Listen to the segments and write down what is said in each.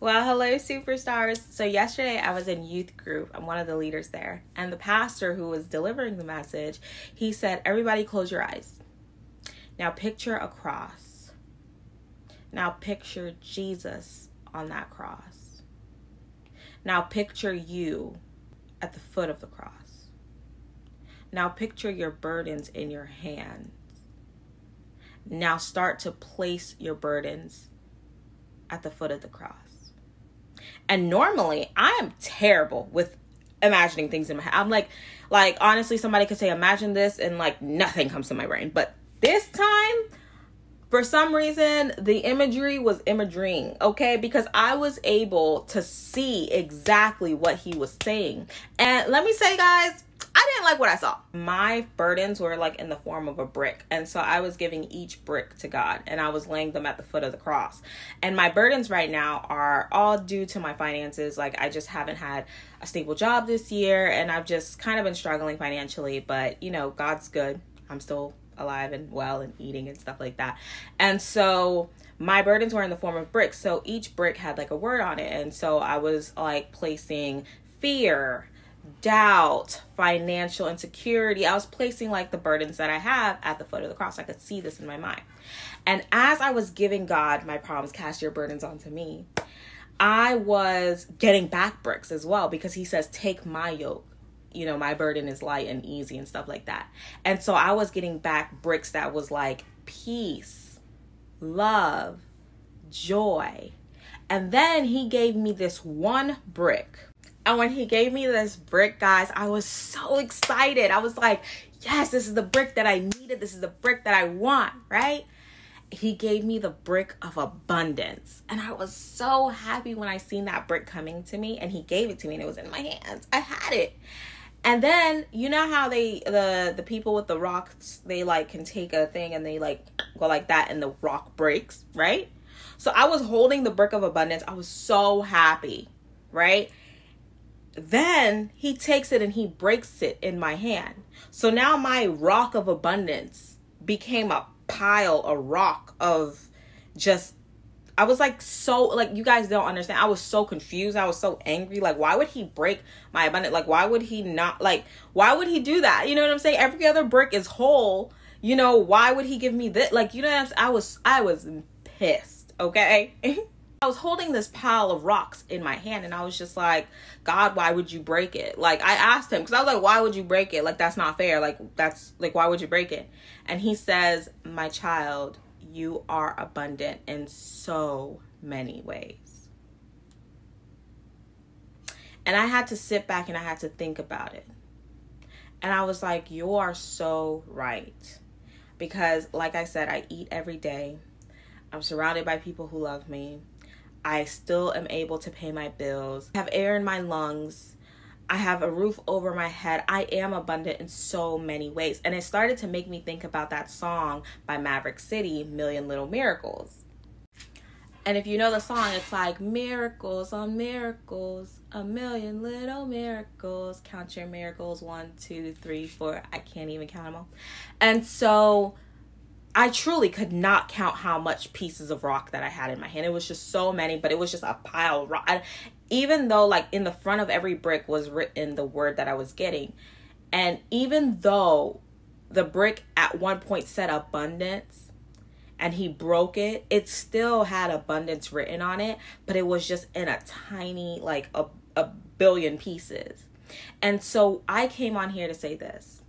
Well, hello, superstars. So yesterday I was in youth group. I'm one of the leaders there. And the pastor who was delivering the message, he said, everybody close your eyes. Now picture a cross. Now picture Jesus on that cross. Now picture you at the foot of the cross. Now picture your burdens in your hands. Now start to place your burdens at the foot of the cross. And normally I am terrible with imagining things in my head. I'm like honestly, somebody could say, imagine this, and like nothing comes to my brain. But this time, for some reason, the imagery was imaging, okay? Because I was able to see exactly what he was saying. And let me say, guys, I didn't like what I saw. My burdens were like in the form of a brick. And so I was giving each brick to God, and I was laying them at the foot of the cross. And my burdens right now are all due to my finances. Like, I just haven't had a stable job this year, and I've just kind of been struggling financially. But, you know, God's good. I'm still alive and well and eating and stuff like that. And so my burdens were in the form of bricks. So each brick had like a word on it. And so I was like placing fear, doubt, financial insecurity. I was placing like the burdens that I have at the foot of the cross. I could see this in my mind. And as I was giving God my problems, cast your burdens onto me, I was getting back bricks as well, because he says, take my yoke. You know, my burden is light and easy and stuff like that. And so I was getting back bricks that was like peace, love, joy. And then he gave me this one brick. And when he gave me this brick, guys, I was so excited. I was like, yes, this is the brick that I needed. This is the brick that I want, right? He gave me the brick of abundance. And I was so happy when I seen that brick coming to me, and he gave it to me and it was in my hands. I had it. And then, you know how the people with the rocks, they like can take a thing and they like go like that and the rock breaks, right? So I was holding the brick of abundance. I was so happy, right? Then he takes it and he breaks it in my hand. So now my rock of abundance became a pile, a rock of just, I was like, so, like, you guys don't understand. I was so confused. I was so angry. Like, why would he break my abundance? Like, why would he not, like, why would he do that? You know what I'm saying? Every other brick is whole. You know, why would he give me this? Like, you know what I'm saying? I was pissed, okay? I was holding this pile of rocks in my hand, and I was just like, God, why would you break it? Like, I asked him, because I was like, why would you break it? Like, that's not fair. Like, that's, like, why would you break it? And he says, my child, you are abundant in so many ways. And I had to sit back and I had to think about it. And I was like, you are so right. Because like I said, I eat every day. I'm surrounded by people who love me. I still am able to pay my bills. I have air in my lungs. I have a roof over my head. I am abundant in so many ways. And it started to make me think about that song by Maverick City, Million Little Miracles. And if you know the song, it's like, miracles on miracles, a million little miracles. Count your miracles, 1, 2, 3, 4. I can't even count them all. And so I truly could not count how much pieces of rock that I had in my hand. It was just so many, but it was just a pile of rock. Even though like in the front of every brick was written the word that I was getting. And even though the brick at one point said abundance and he broke it, it still had abundance written on it, but it was just in a tiny, like a billion pieces. And so I came on here to say this.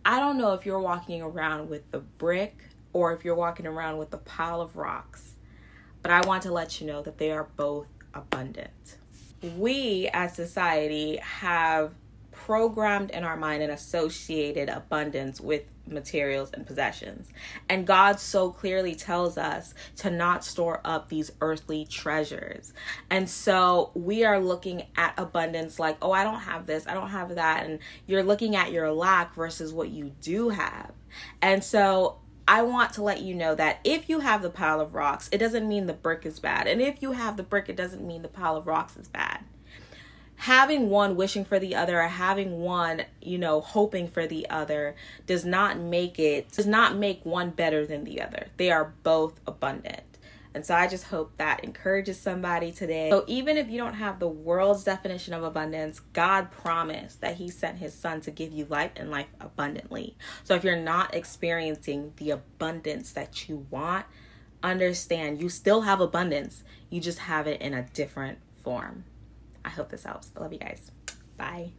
I don't know if you're walking around with the brick or if you're walking around with a pile of rocks, but I want to let you know that they are both abundant. We as society have programmed in our mind and associated abundance with materials and possessions. And God so clearly tells us to not store up these earthly treasures. And so we are looking at abundance like, oh, I don't have this, I don't have that. And you're looking at your lack versus what you do have. And so I want to let you know that if you have the pile of rocks, it doesn't mean the brick is bad. And if you have the brick, it doesn't mean the pile of rocks is bad. Having one wishing for the other, or having one, you know, hoping for the other does not make one better than the other. They are both abundant. And so I just hope that encourages somebody today. So even if you don't have the world's definition of abundance, God promised that he sent his son to give you life and life abundantly. So if you're not experiencing the abundance that you want, understand you still have abundance. You just have it in a different form. I hope this helps. I love you guys. Bye.